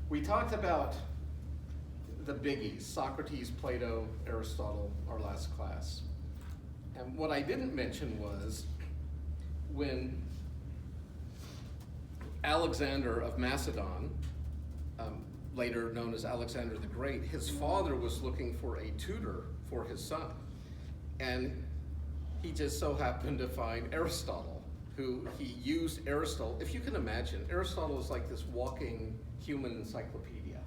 We talked about the biggies, Socrates, Plato, Aristotle, our last class. And what I didn't mention was when Alexander of Macedon, later known as Alexander the Great, his father was looking for a tutor for his son. And he just so happened to find Aristotle, who he used Aristotle. If you can imagine, Aristotle is like this walking human encyclopedia,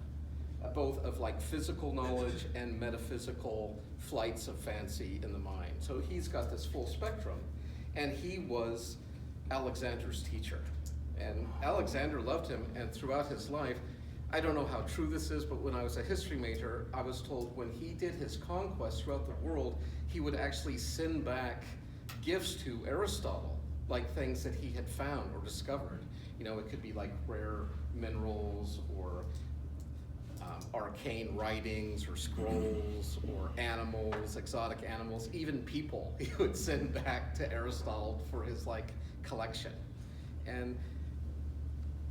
both of like physical knowledge and metaphysical flights of fancy in the mind. So he's got this full spectrum. And he was Alexander's teacher. And Alexander loved him, and throughout his life, I don't know how true this is, but when I was a history major, I was told when he did his conquests throughout the world, he would actually send back gifts to Aristotle, like things that he had found or discovered. You know, it could be like rare minerals or arcane writings or scrolls or animals, exotic animals, even people he would send back to Aristotle for his like collection. And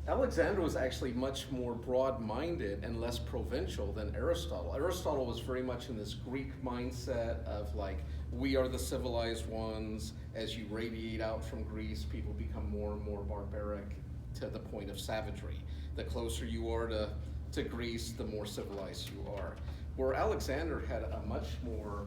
Alexander was actually much more broad-minded and less provincial than Aristotle. Aristotle was very much in this Greek mindset of like, we are the civilized ones. As you radiate out from Greece, people become more and more barbaric to the point of savagery. The closer you are to Greece, the more civilized you are. Where Alexander had a much more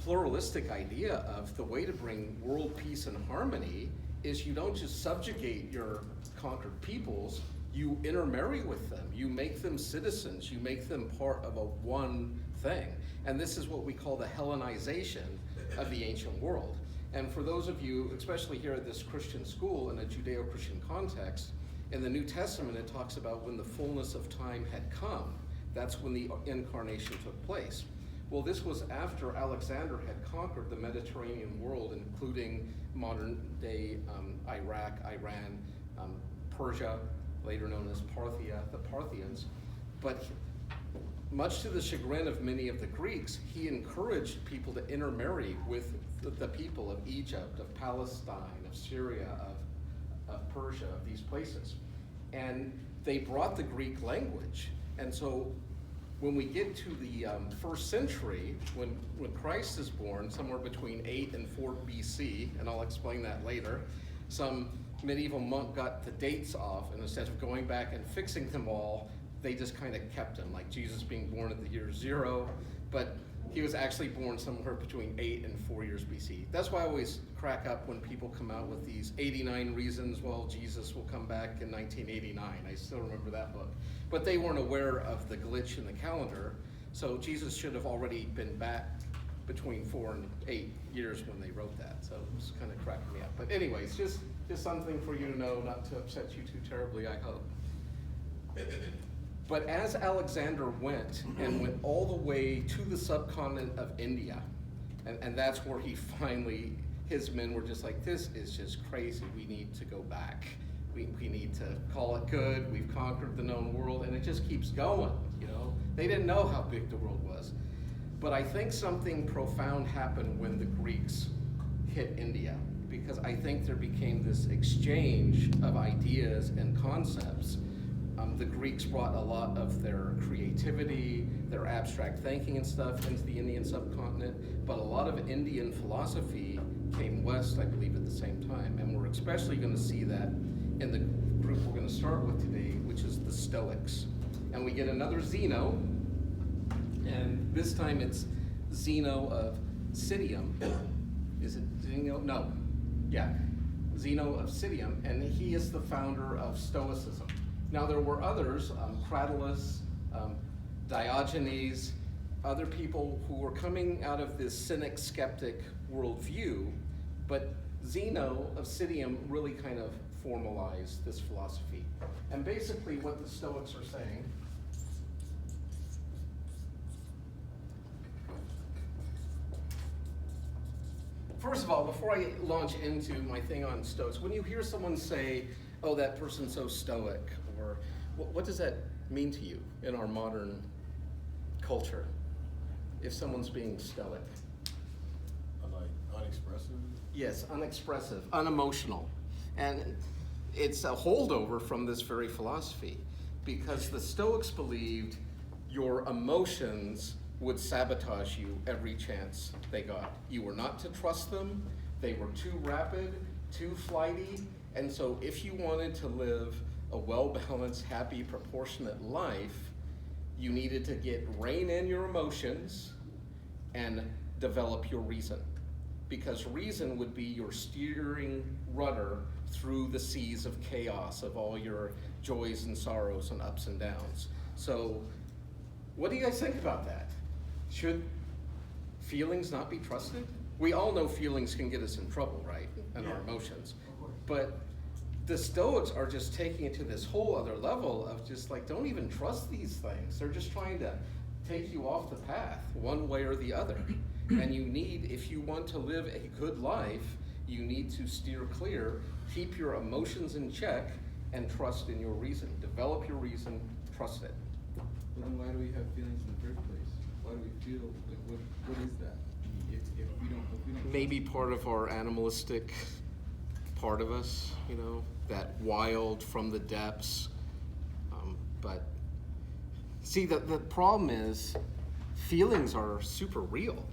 pluralistic idea of the way to bring world peace and harmony is you don't just subjugate your conquered peoples, you intermarry with them, you make them citizens, you make them part of a one thing. And this is what we call the Hellenization of the ancient world. And for those of you, especially here at this Christian school in a Judeo-Christian context, in the New Testament it talks about when the fullness of time had come. That's when the incarnation took place. Well, this was after Alexander had conquered the Mediterranean world, including modern-day Iraq, Iran, Persia, later known as Parthia, the Parthians. But much to the chagrin of many of the Greeks, he encouraged people to intermarry with the people of Egypt, of Palestine, of Syria, of Persia, of these places. And they brought the Greek language. And so when we get to the first century, when Christ is born, somewhere between 8 and 4 BC, and I'll explain that later, some medieval monk got the dates off, and instead of going back and fixing them all, they just kind of kept them, like Jesus being born at the year 0, but he was actually born somewhere between 8 and 4 years BC. That's why I always crack up when people come out with these 89 reasons, well, Jesus will come back in 1989. I still remember that book. But they weren't aware of the glitch in the calendar, so Jesus should have already been back between 4 and 8 years when they wrote that. So it was kind of cracking me up. But anyways, just something for you to know, not to upset you too terribly, I hope. But as Alexander went all the way to the subcontinent of India, and that's where he finally, his men were just like, this is just crazy, we need to go back. We need to call it good, we've conquered the known world, and it just keeps going, you know? They didn't know how big the world was. But I think something profound happened when the Greeks hit India, because I think there became this exchange of ideas and concepts. The Greeks brought a lot of their creativity, their abstract thinking and stuff into the Indian subcontinent, but a lot of Indian philosophy came west, I believe, at the same time. And we're especially going to see that in the group we're going to start with today, which is the Stoics. And we get another Zeno, and this time it's Zeno of Citium. Is it Zeno? No. Yeah, Zeno of Citium, and he is the founder of Stoicism. Now there were others, Cratylus, Diogenes, other people who were coming out of this cynic-skeptic worldview, but Zeno of Citium really kind of formalized this philosophy. And basically what the Stoics are saying, first of all, before I launch into my thing on Stoics, when you hear someone say, oh, that person's so stoic, or what does that mean to you in our modern culture, if someone's being stoic? Like unexpressive? Yes, unexpressive, unemotional. And it's a holdover from this very philosophy, because the Stoics believed your emotions would sabotage you every chance they got. You were not to trust them, they were too rapid, too flighty, and so if you wanted to live a well-balanced, happy, proportionate life, you needed to rein in your emotions and develop your reason. Because reason would be your steering rudder through the seas of chaos, of all your joys and sorrows and ups and downs. So what do you guys think about that? Should feelings not be trusted? We all know feelings can get us in trouble, right? And our emotions. But the Stoics are just taking it to this whole other level of just like, don't even trust these things. They're just trying to take you off the path one way or the other. And you need, if you want to live a good life, you need to steer clear, keep your emotions in check, and trust in your reason. Develop your reason, trust it. Well, then why do we have feelings in the first place? Why do we feel? Like, what is that? If we don't Maybe part of our animalistic part of us, you know, that wild from the depths. But see, the problem is feelings are super real,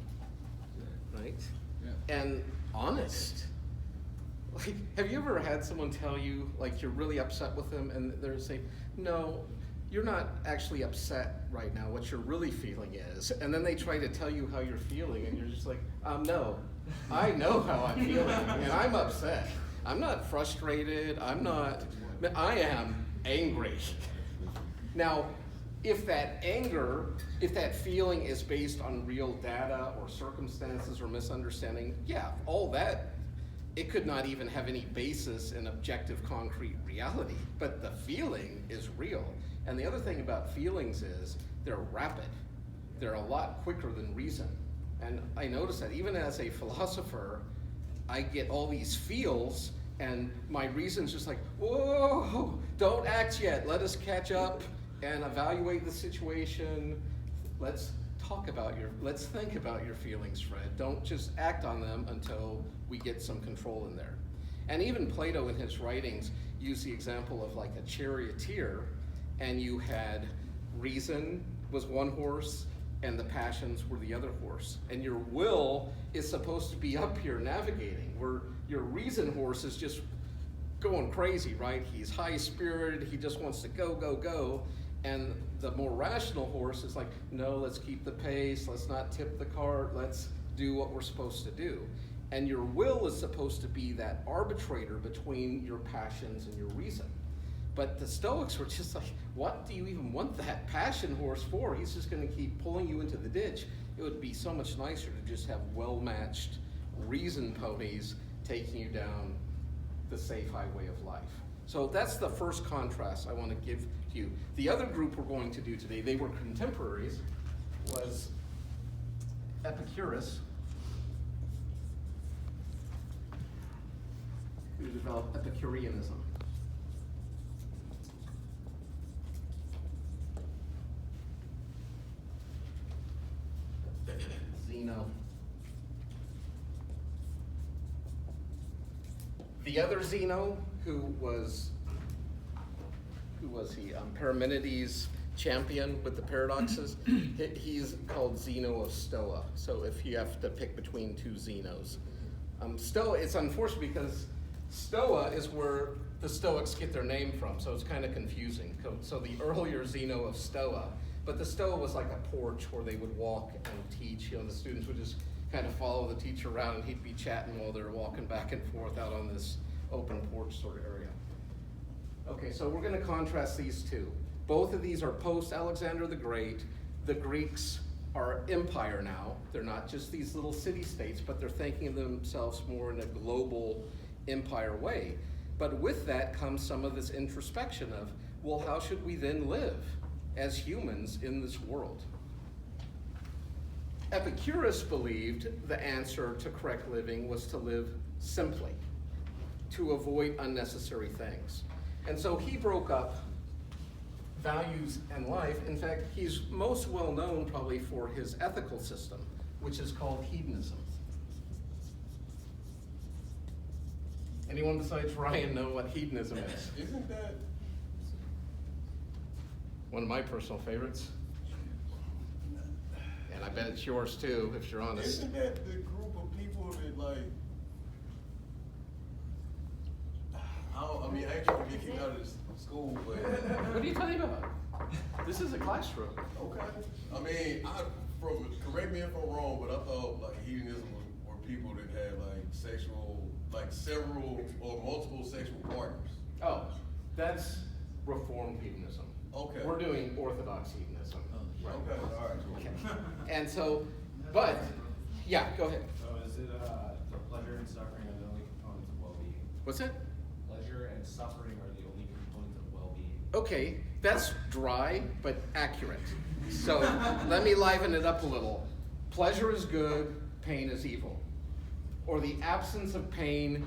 right? Yeah. And honest. Like, have you ever had someone tell you, like, you're really upset with them, and they're saying, no, you're not actually upset right now. What you're really feeling is. And then they try to tell you how you're feeling, and you're just like, no, I know how I'm feeling, and I'm upset. I'm not frustrated. I am angry. Now, if that anger, if that feeling is based on real data or circumstances or misunderstanding, yeah, all that, it could not even have any basis in objective, concrete reality. But the feeling is real. And the other thing about feelings is they're rapid. They're a lot quicker than reason. And I notice that even as a philosopher, I get all these feels, and my reason's just like, whoa, don't act yet. Let us catch up and evaluate the situation. Let's think about your feelings, Fred. Don't just act on them until we get some control in there. And even Plato in his writings used the example of like a charioteer, and you had reason was one horse, and the passions were the other horse. And your will is supposed to be up here navigating, where your reason horse is just going crazy, right? He's high-spirited, he just wants to go, go, go. And the more rational horse is like, no, let's keep the pace, let's not tip the cart, let's do what we're supposed to do. And your will is supposed to be that arbitrator between your passions and your reason. But the Stoics were just like, what do you even want that passion horse for? He's just going to keep pulling you into the ditch. It would be so much nicer to just have well-matched reason ponies taking you down the safe highway of life. So that's the first contrast I want to give to you. The other group we're going to do today, they were contemporaries, was Epicurus, who developed Epicureanism. Zeno. The other Zeno, who was he? Parmenides' champion with the paradoxes. He's called Zeno of Stoa. So if you have to pick between two Zenos, Stoa. It's unfortunate because Stoa is where the Stoics get their name from. So it's kind of confusing. So the earlier Zeno of Stoa. But the Stoa was like a porch where they would walk and teach. You know, the students would just kind of follow the teacher around, and he'd be chatting while they're walking back and forth out on this open porch sort of area. Okay, so we're going to contrast these two. Both of these are post-Alexander the Great. The Greeks are empire now. They're not just these little city-states, but they're thinking of themselves more in a global empire way. But with that comes some of this introspection of, well, how should we then live as humans in this world? Epicurus believed the answer to correct living was to live simply, to avoid unnecessary things. And so he broke up values and life. In fact, he's most well known probably for his ethical system, which is called hedonism. Anyone besides Ryan know what hedonism is? Isn't that? One of my personal favorites. And I bet it's yours too, if you're honest. Isn't that the group of people that like? I mean, I ain't trying to get kicked out of this school, but What are you talking about? This is a classroom. okay. I mean, correct me if I'm wrong, but I thought like hedonism were people that had like several or multiple sexual partners. Oh, that's Reformed hedonism. Okay. We're doing Orthodox hedonism. Okay, all right. And so, but, yeah, go ahead. So is it the pleasure and suffering are the only components of well-being? What's that? Pleasure and suffering are the only components of well-being. Okay, that's dry, but accurate. So let me liven it up a little. Pleasure is good, pain is evil. Or the absence of pain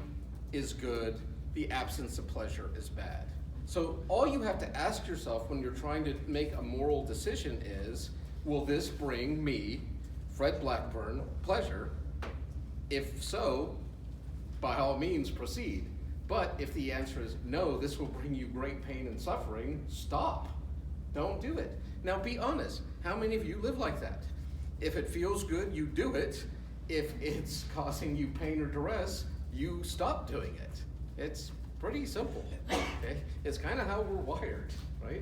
is good, the absence of pleasure is bad. So all you have to ask yourself when you're trying to make a moral decision is, will this bring me, Fred Blackburn, pleasure? If so, by all means proceed. But if the answer is no, this will bring you great pain and suffering, stop. Don't do it. Now be honest, how many of you live like that? If it feels good, you do it. If it's causing you pain or duress, you stop doing it. It's pretty simple, okay? It's kind of how we're wired, right?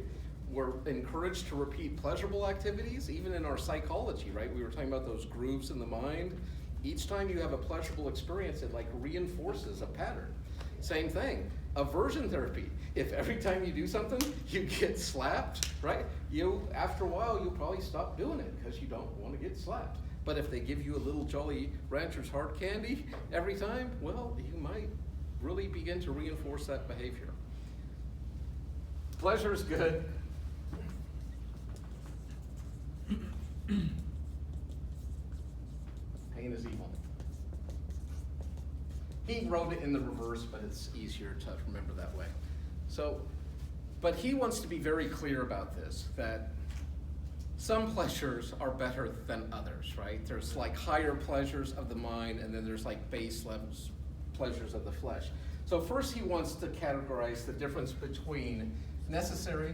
We're encouraged to repeat pleasurable activities, even in our psychology, right? We were talking about those grooves in the mind. Each time you have a pleasurable experience, it like reinforces a pattern. Same thing, aversion therapy. If every time you do something, you get slapped, right? After a while, you'll probably stop doing it because you don't want to get slapped. But if they give you a little Jolly Rancher's hard candy every time, well, you might really begin to reinforce that behavior. Pleasure is good. Pain is evil. He wrote it in the reverse, but it's easier to remember that way. So, but he wants to be very clear about this, that some pleasures are better than others, right? There's like higher pleasures of the mind, and then there's like base levels pleasures of the flesh. So first he wants to categorize the difference between natural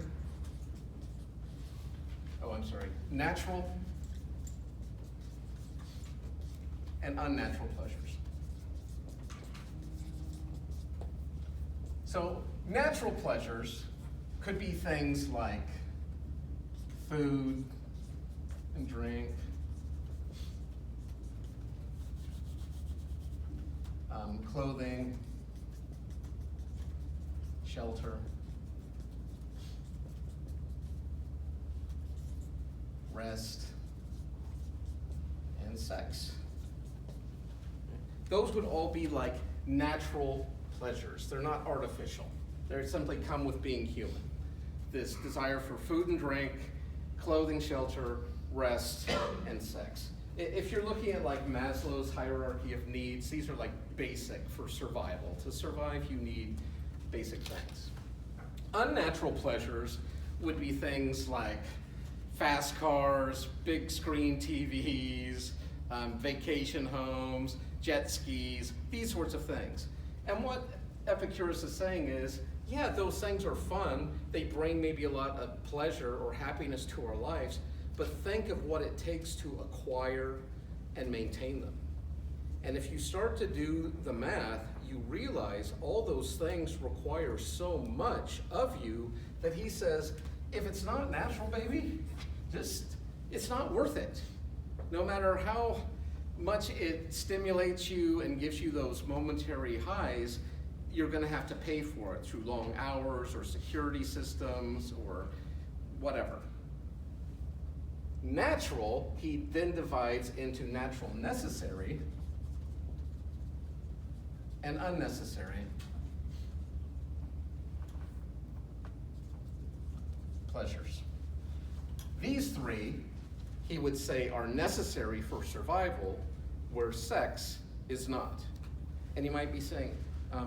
and unnatural pleasures. So natural pleasures could be things like food and drink, clothing, shelter, rest, and sex. Those would all be like natural pleasures. They're not artificial. They simply come with being human. This desire for food and drink, clothing, shelter, rest, and sex. If you're looking at like Maslow's hierarchy of needs, these are like basic for survival. To survive, you need basic things. Unnatural pleasures would be things like fast cars, big screen TVs, vacation homes, jet skis, these sorts of things. And what Epicurus is saying is, yeah, those things are fun. They bring maybe a lot of pleasure or happiness to our lives, but think of what it takes to acquire and maintain them. And if you start to do the math, you realize all those things require so much of you that he says, if it's not natural, baby, it's not worth it. No matter how much it stimulates you and gives you those momentary highs, you're gonna have to pay for it through long hours or security systems or whatever. Natural, he then divides into natural necessary and unnecessary pleasures. These three, he would say, are necessary for survival, where sex is not. And you might be saying,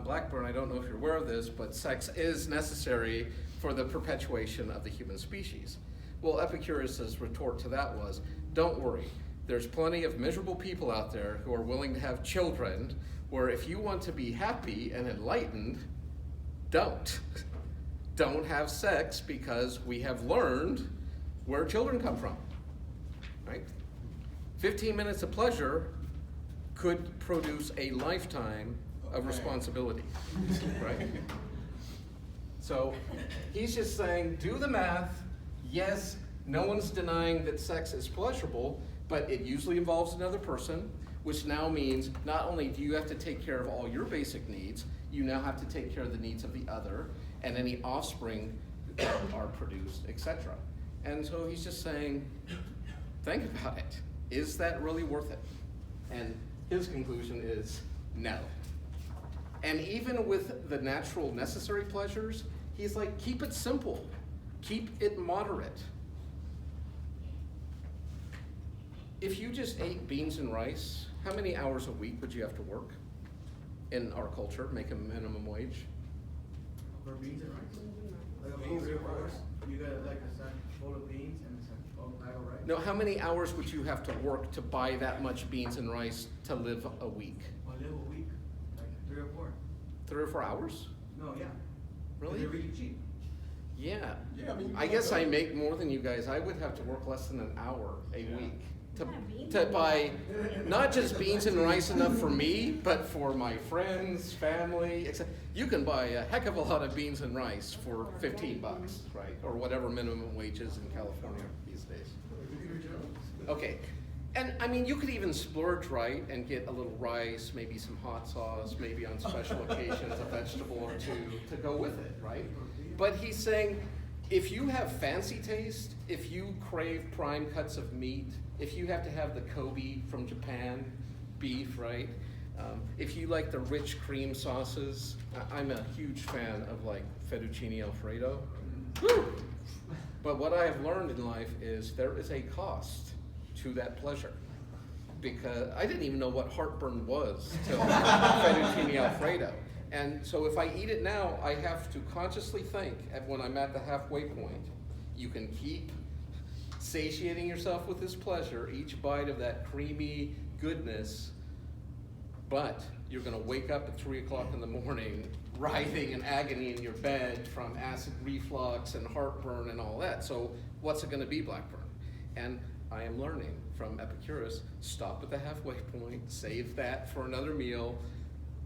Blackburn, I don't know if you're aware of this, but sex is necessary for the perpetuation of the human species. Well, Epicurus' retort to that was, don't worry. There's plenty of miserable people out there who are willing to have children, where if you want to be happy and enlightened, don't. Don't have sex, because we have learned where children come from, right? 15 minutes of pleasure could produce a lifetime of responsibility, right? So he's just saying, do the math. Yes, no one's denying that sex is pleasurable, but it usually involves another person, which now means not only do you have to take care of all your basic needs, you now have to take care of the needs of the other and any offspring that are produced, etc. And so he's just saying, think about it. Is that really worth it? And his conclusion is no. And even with the natural necessary pleasures, he's like, keep it simple. Keep it moderate. If you just ate beans and rice, how many hours a week would you have to work in our culture, make a minimum wage? For beans and rice? Like about 3 or 4 hours? You got like a sack full of beans and a sack full of bag of rice? No, how many hours would you have to work to buy that much beans and rice to live a week? I live a week, like 3 or 4. 3 or 4 hours? No, yeah. Really? They're really cheap. Yeah. Yeah, I mean, I guess I make more than you guys. I would have to work less than an hour a week to buy not just beans and rice enough for me, but for my friends, family, etc. You can buy a heck of a lot of beans and rice for $15, right? Or whatever minimum wage is in California these days. Okay. And I mean, you could even splurge, right, and get a little rice, maybe some hot sauce, maybe on special occasions a vegetable or two to go with it, right? But he's saying, if you have fancy taste, if you crave prime cuts of meat, if you have to have the Kobe from Japan, beef, right? If you like the rich cream sauces, I'm a huge fan of like fettuccine Alfredo. Woo! But what I have learned in life is there is a cost to that pleasure. Because I didn't even know what heartburn was till fettuccine Alfredo. And so if I eat it now, I have to consciously think when I'm at the halfway point, you can keep satiating yourself with this pleasure, each bite of that creamy goodness, but you're gonna wake up at 3 o'clock in the morning, writhing in agony in your bed from acid reflux and heartburn and all that. So what's it gonna be, Blackburn? And I am learning from Epicurus, stop at the halfway point, save that for another meal,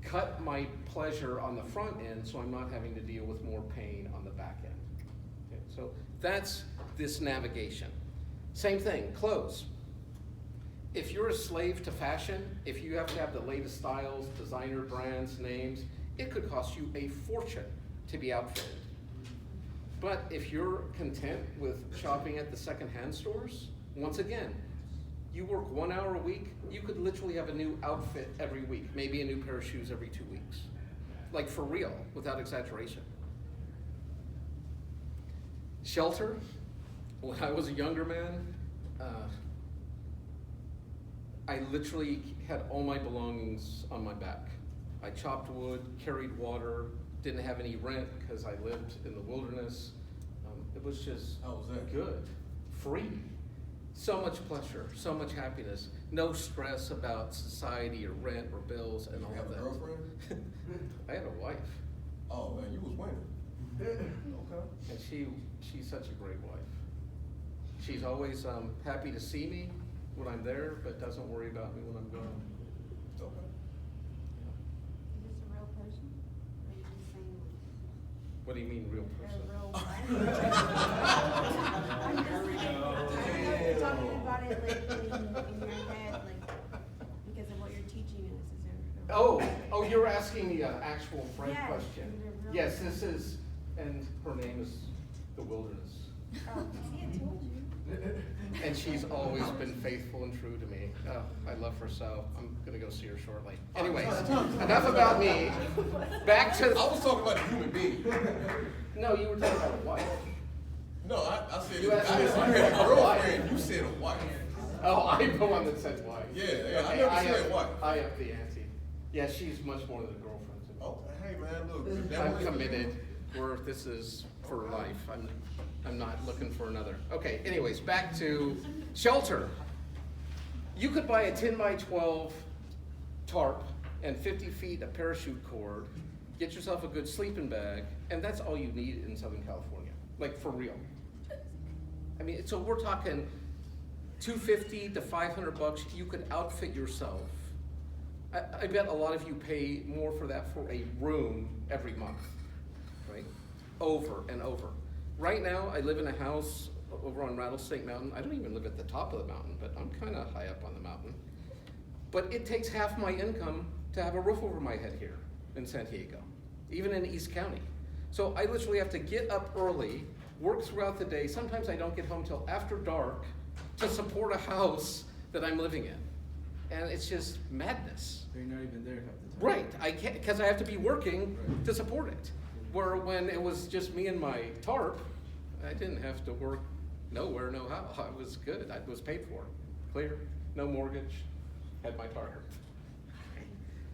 cut my pleasure on the front end so I'm not having to deal with more pain on the back end. Okay, so that's this navigation. Same thing, clothes. If you're a slave to fashion, if you have to have the latest styles, designer brands, names, it could cost you a fortune to be outfitted. But if you're content with shopping at the secondhand stores, once again, you work 1 hour a week, you could literally have a new outfit every week, maybe a new pair of shoes every 2 weeks. Like for real, without exaggeration. Shelter. When I was a younger man, I literally had all my belongings on my back. I chopped wood, carried water, didn't have any rent because I lived in the wilderness. It was just How was that? good, free. So much pleasure, so much happiness, no stress about society or rent or bills and all You have of a that. girlfriend? I had a wife, Oh man, you was winning. Okay. and she's such a great wife. She's always happy to see me when I'm there, but doesn't worry about me when I'm gone. Okay. Is this a real person? Or are you just saying What do you mean, real they're person? a real life? I'm just saying, I don't know if you're talking about it like in your head, like because of what you're teaching us. Is there? Oh, you're asking the actual Frank Yes, question. they're real Yes, person. this is, and her name is the Wilderness. Oh, see, I told you. And she's always been faithful and true to me. Oh, I love her so. I'm gonna go see her shortly. Anyways, enough about me. Back I to, was talking about a human being. no, you were talking about a wife. No, I said, You I asked me didn't if say I you had had a a wife. girlfriend, you said a wife. Oh, I'm the one that said wife. Yeah, I Okay, never said up- wife. I up the ante. Yeah, she's much more than a girlfriend to me. Oh, hey man, look. that I'm was- committed, this is for life. I'm not looking for another. Okay, anyways, back to shelter. You could buy a 10 by 12 tarp and 50 feet of parachute cord, get yourself a good sleeping bag, and that's all you need in Southern California, like for real. I mean, so we're talking $250 to $500. You could outfit yourself. I bet a lot of you pay more for that for a room every month, right? Over and over. Right now, I live in a house over on Rattlesnake Mountain. I don't even live at the top of the mountain, but I'm kind of high up on the mountain. But it takes half my income to have a roof over my head here in San Diego, even in East County. So I literally have to get up early, work throughout the day. Sometimes I don't get home till after dark to support a house that I'm living in. And it's just madness. They're not even there half the time. Right, I can't, because I have to be working to support it. Where when it was just me and my tarp, I didn't have to work nowhere, no how. I was good, I was paid for, clear, no mortgage, had my tarp.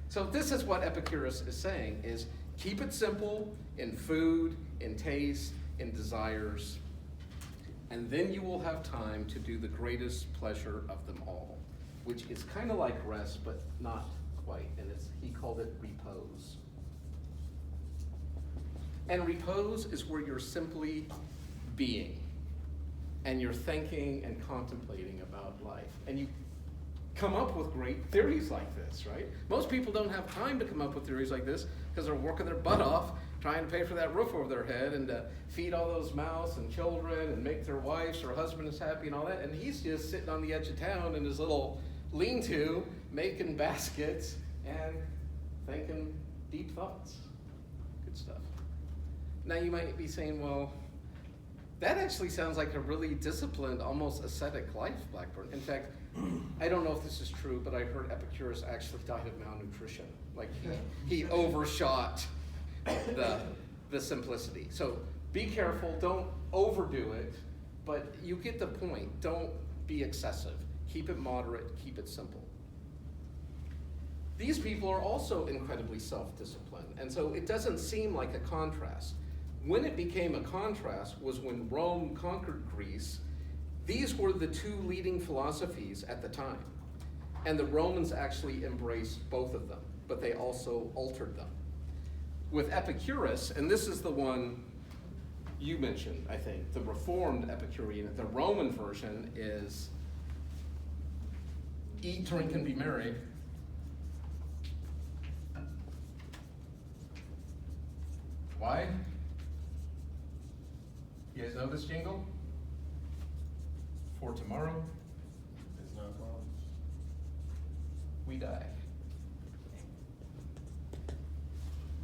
So this is what Epicurus is saying, is keep it simple in food, in taste, in desires, and then you will have time to do the greatest pleasure of them all, which is kind of like rest, but not quite, and he called it repose. And repose is where you're simply being, and you're thinking and contemplating about life, and you come up with great theories like this, right? Most people don't have time to come up with theories like this because they're working their butt off trying to pay for that roof over their head and to feed all those mouths and children and make their wives or husbands happy and all that, and he's just sitting on the edge of town in his little lean-to, making baskets and thinking deep thoughts. Good stuff. Now you might be saying, well, that actually sounds like a really disciplined, almost ascetic life, Blackburn. In fact, I don't know if this is true, but I heard Epicurus actually died of malnutrition. Like he overshot the simplicity. So be careful, don't overdo it, but you get the point. Don't be excessive. Keep it moderate, keep it simple. These people are also incredibly self-disciplined, and so it doesn't seem like a contrast. When it became a contrast was when Rome conquered Greece. These were the two leading philosophies at the time, and the Romans actually embraced both of them, but they also altered them. With Epicurus, and this is the one you mentioned, I think, the Reformed Epicurean, the Roman version is eat, drink, and be merry. Why? You guys know this jingle? For tomorrow, It's not promised. we die.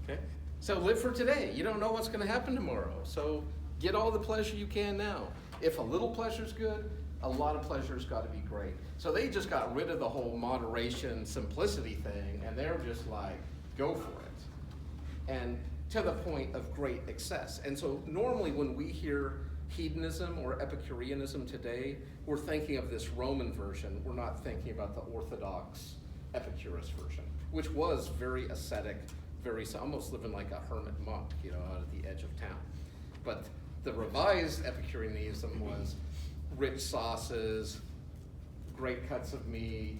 Okay? So live for today. You don't know what's going to happen tomorrow. So get all the pleasure you can now. If a little pleasure's good, a lot of pleasure's got to be great. So they just got rid of the whole moderation, simplicity thing, and they're just like, go for it. And to the point of great excess. And so normally when we hear hedonism or Epicureanism today, we're thinking of this Roman version. We're not thinking about the Orthodox Epicurus version, which was very ascetic, very almost living like a hermit monk, out at the edge of town. But the revised Epicureanism was rich sauces, great cuts of meat,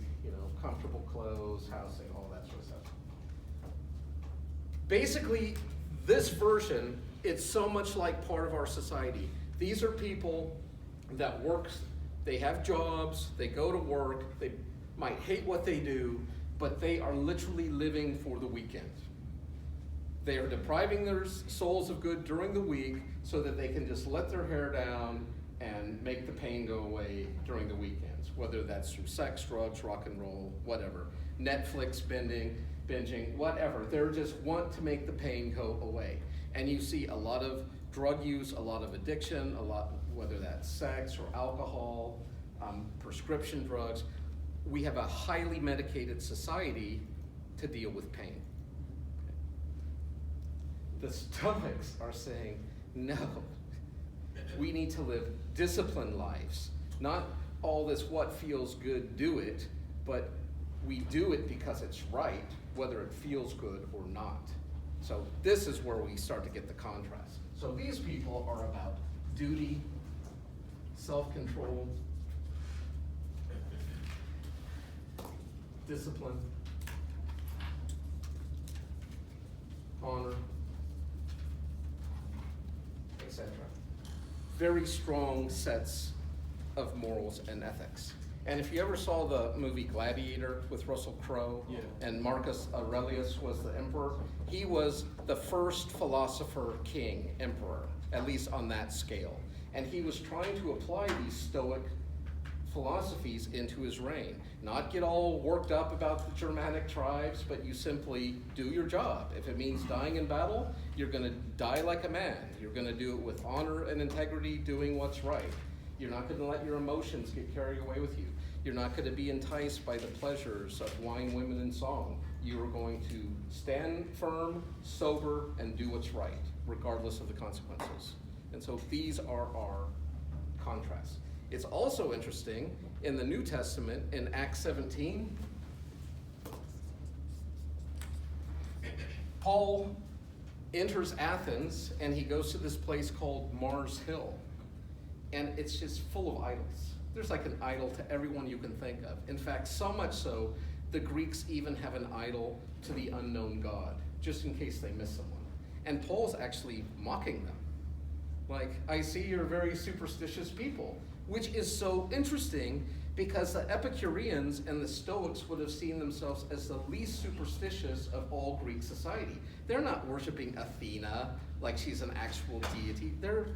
comfortable clothes, housing, all that sort of stuff. Basically, this version, it's so much like part of our society. These are people that work, they have jobs, they go to work, they might hate what they do, but they are literally living for the weekend. They are depriving their souls of good during the week so that they can just let their hair down and make the pain go away during the weekends, whether that's through sex, drugs, rock and roll, whatever, Netflix binging, whatever. They just want to make the pain go away. And you see a lot of drug use, a lot of addiction, whether that's sex or alcohol, prescription drugs. We have a highly medicated society to deal with pain. The Stoics are saying, no, we need to live disciplined lives. Not all this what feels good, do it, but we do it because it's right, whether it feels good or not. So this is where we start to get the contrast. So these people are about duty, self-control. discipline, honor, etc. Very strong sets of morals and ethics. And if you ever saw the movie Gladiator with Russell Crowe, Yeah. and Marcus Aurelius was the emperor, he was the first philosopher king emperor, at least on that scale. And he was trying to apply these Stoic philosophies into his reign. Not get all worked up about the Germanic tribes, but you simply do your job. If it means dying in battle, you're going to die like a man. You're going to do it with honor and integrity, doing what's right. You're not going to let your emotions get carried away with you. You're not going to be enticed by the pleasures of wine, women, and song. You are going to stand firm, sober, and do what's right, regardless of the consequences. And so these are our contrasts. It's also interesting in the New Testament, in Acts 17, Paul enters Athens and he goes to this place called Mars Hill. And it's just full of idols. There's like an idol to everyone you can think of. In fact, so much so, the Greeks even have an idol to the unknown God, just in case they miss someone. And Paul's actually mocking them. Like, I see you're very superstitious people, which is so interesting because the Epicureans and the Stoics would have seen themselves as the least superstitious of all Greek society. They're not worshiping Athena like she's an actual deity. They're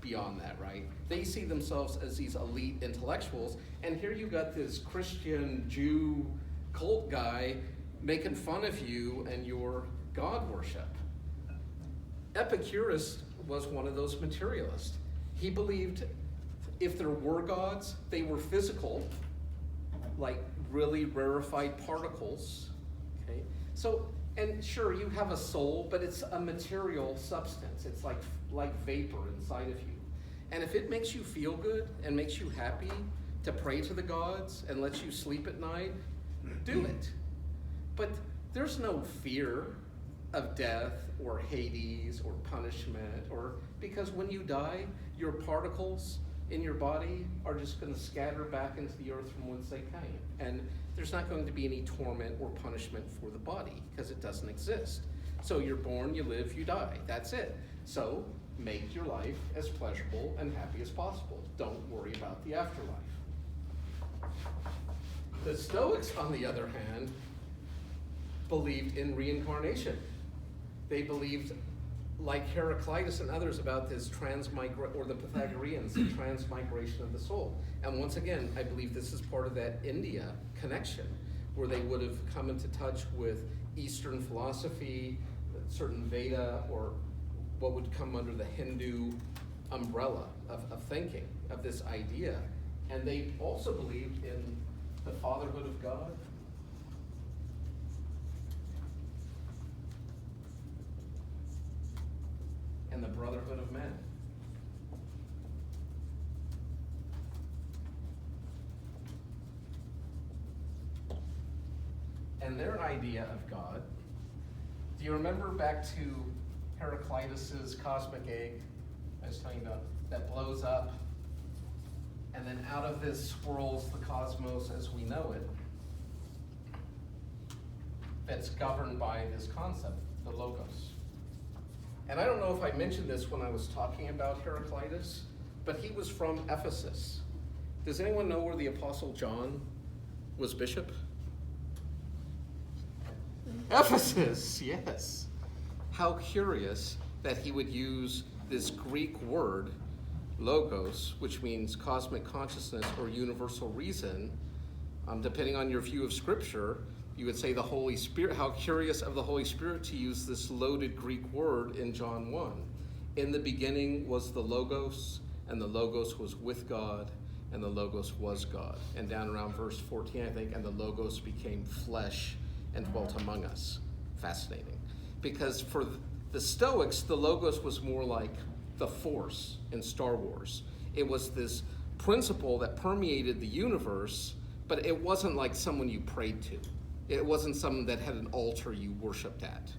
beyond that, right? They see themselves as these elite intellectuals, and here you got this Christian Jew cult guy making fun of you and your God worship. Epicurus was one of those materialists. He believed if there were gods, they were physical, like really rarefied particles, okay? So, and sure, you have a soul, but it's a material substance. It's like vapor inside of you. And if it makes you feel good and makes you happy to pray to the gods and lets you sleep at night, do it. But there's no fear of death or Hades or punishment, or because when you die, your particles in your body are just going to scatter back into the earth from whence they came. And there's not going to be any torment or punishment for the body because it doesn't exist. So you're born, you live, you die. That's it. So make your life as pleasurable and happy as possible. Don't worry about the afterlife. The Stoics, on the other hand, believed in reincarnation. They believed, like Heraclitus and others, about this or the Pythagoreans, the transmigration of the soul. And once again, I believe this is part of that India connection, where they would have come into touch with Eastern philosophy, certain Veda, or what would come under the Hindu umbrella of thinking, of this idea. And they also believed in the fatherhood of God, and the brotherhood of men. And their idea of God, do you remember back to Heraclitus's cosmic egg I was telling you about, that blows up, and then out of this swirls the cosmos as we know it, that's governed by this concept, the Logos. And I don't know if I mentioned this when I was talking about Heraclitus, but he was from Ephesus. Does anyone know where the Apostle John was bishop? Ephesus, yes. How curious that he would use this Greek word, logos, which means cosmic consciousness or universal reason. Depending on your view of Scripture, you would say the Holy Spirit. How curious of the Holy Spirit to use this loaded Greek word in John 1. In the beginning was the Logos, and the Logos was with God, and the Logos was God. And down around verse 14, I think, and the Logos became flesh and dwelt among us. Fascinating. Because for the Stoics, the Logos was more like the Force in Star Wars. It was this principle that permeated the universe, but it wasn't like someone you prayed to. It wasn't someone that had an altar you worshiped at.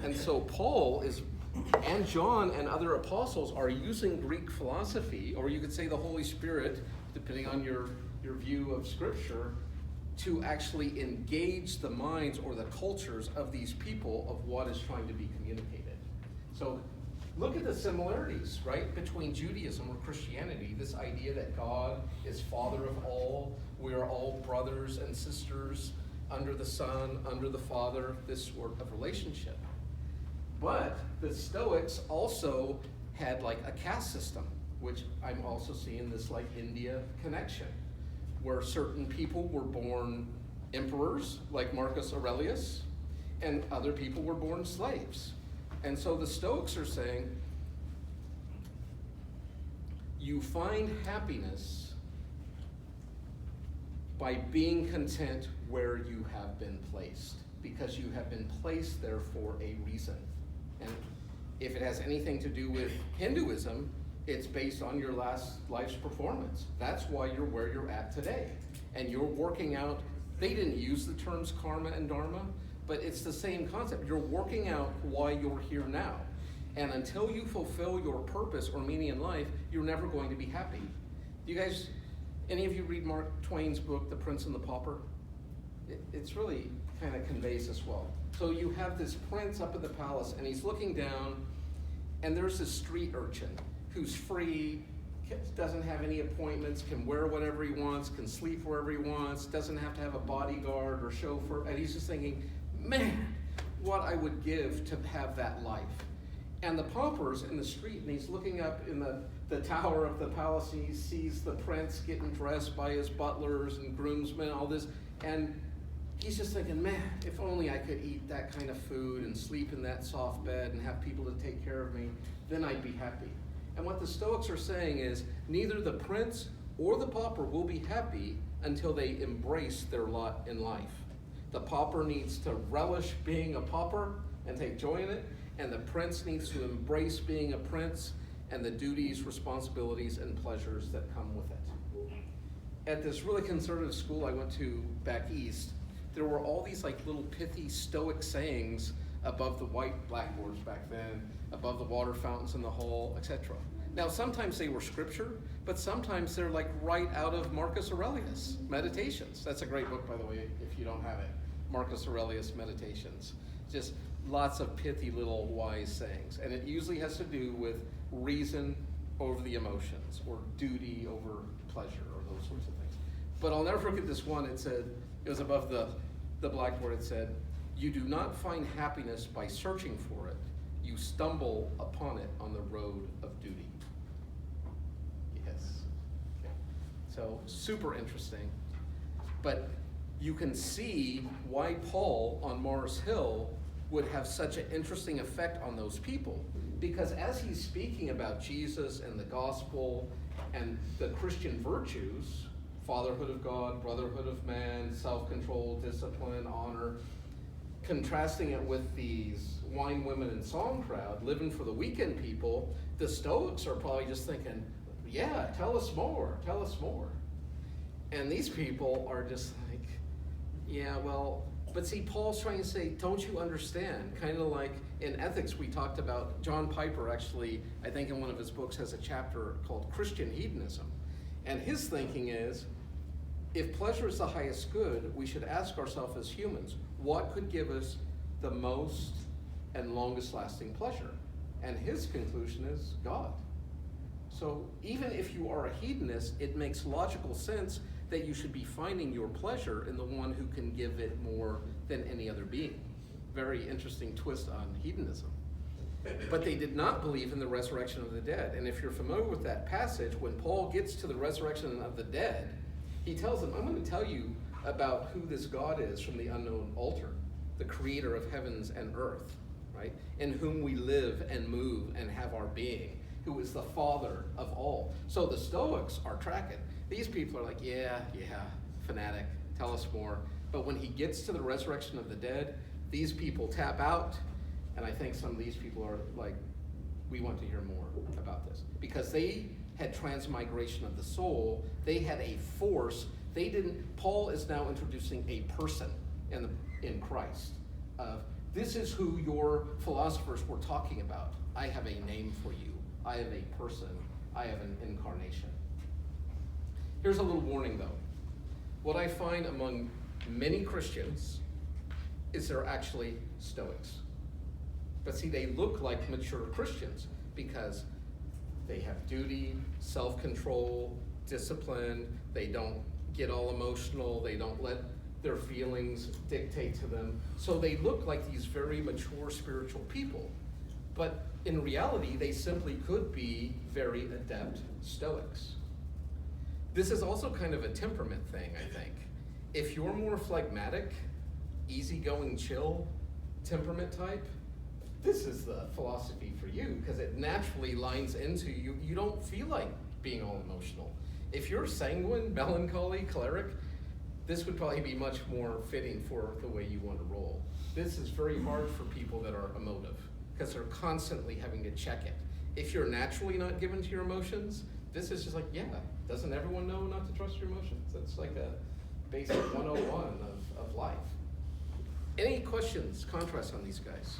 And so Paul is, and John and other apostles are using Greek philosophy, or you could say the Holy Spirit, depending on your view of Scripture, to actually engage the minds or the cultures of these people of what is trying to be communicated. So look at the similarities, right, between Judaism or Christianity, this idea that God is Father of all, we are all brothers and sisters under the Son, under the Father, this sort of relationship. But the Stoics also had like a caste system, which I'm also seeing this like India connection, where certain people were born emperors, like Marcus Aurelius, and other people were born slaves. And so the Stoics are saying, you find happiness by being content where you have been placed, because you have been placed there for a reason. And if it has anything to do with Hinduism, it's based on your last life's performance. That's why you're where you're at today. And you're working out, they didn't use the terms karma and dharma, but it's the same concept. You're working out why you're here now. And until you fulfill your purpose or meaning in life, you're never going to be happy. You guys, any of you read Mark Twain's book, The Prince and the Pauper? It's really kind of conveys this well. So you have this prince up at the palace, and he's looking down, and there's this street urchin who's free, doesn't have any appointments, can wear whatever he wants, can sleep wherever he wants, doesn't have to have a bodyguard or chauffeur, and he's just thinking, man, what I would give to have that life. And the pauper's in the street, and he's looking up in the tower of the palace, and he sees the prince getting dressed by his butlers and groomsmen, all this, and he's just thinking, man, if only I could eat that kind of food and sleep in that soft bed and have people to take care of me, then I'd be happy. And what the Stoics are saying is, neither the prince or the pauper will be happy until they embrace their lot in life. The pauper needs to relish being a pauper and take joy in it, and the prince needs to embrace being a prince and the duties, responsibilities, and pleasures that come with it. At this really conservative school I went to back east, there were all these like little pithy Stoic sayings above the white blackboards back then, above the water fountains in the hall, etc. Now sometimes they were scripture, but sometimes they're like right out of Marcus Aurelius Meditations. That's a great book, by the way, if you don't have it. Marcus Aurelius Meditations. Just lots of pithy little wise sayings. And it usually has to do with reason over the emotions, or duty over pleasure, or those sorts of things. But I'll never forget this one. It said, it was above the blackboard, it said, you do not find happiness by searching for it. You stumble upon it on the road of duty. Yes. Okay. So super interesting. But you can see why Paul on Mars Hill would have such an interesting effect on those people. Because as he's speaking about Jesus and the gospel and the Christian virtues, fatherhood of God, brotherhood of man, self-control, discipline, honor, contrasting it with these wine, women, and song crowd, living for the weekend people, the Stoics are probably just thinking, yeah, tell us more, tell us more. And these people are just like, yeah, well, but see, Paul's trying to say, don't you understand? Kind of like in ethics we talked about, John Piper actually, I think in one of his books, has a chapter called Christian Hedonism. And his thinking is, if pleasure is the highest good, we should ask ourselves as humans, what could give us the most and longest lasting pleasure? And his conclusion is God. So even if you are a hedonist, it makes logical sense that you should be finding your pleasure in the one who can give it more than any other being. Very interesting twist on hedonism. But they did not believe in the resurrection of the dead. And if you're familiar with that passage, when Paul gets to the resurrection of the dead, he tells them, I'm going to tell you about who this God is from the unknown altar, the creator of heavens and earth, right? In whom we live and move and have our being, who is the Father of all. So the Stoics are tracking. These people are like, yeah, fanatic, tell us more. But when he gets to the resurrection of the dead, these people tap out. And I think some of these people are like, we want to hear more about this. Because they had transmigration of the soul. They had a force. They didn't, Paul is now introducing a person in Christ. This is who your philosophers were talking about. I have a name for you. I have a person. I have an incarnation. Here's a little warning though. What I find among many Christians is they're actually Stoics. But see, they look like mature Christians because they have duty, self-control, discipline, they don't get all emotional, they don't let their feelings dictate to them. So they look like these very mature spiritual people. But in reality, they simply could be very adept Stoics. This is also kind of a temperament thing, I think. If you're more phlegmatic, easygoing, chill temperament type, this is the philosophy for you because it naturally lines into you. You don't feel like being all emotional. If you're sanguine, melancholy, choleric, this would probably be much more fitting for the way you want to roll. This is very hard for people that are emotive because they're constantly having to check it. If you're naturally not given to your emotions, this is just like, yeah, doesn't everyone know not to trust your emotions? That's like a basic 101 of life. Any questions, contrasts on these guys?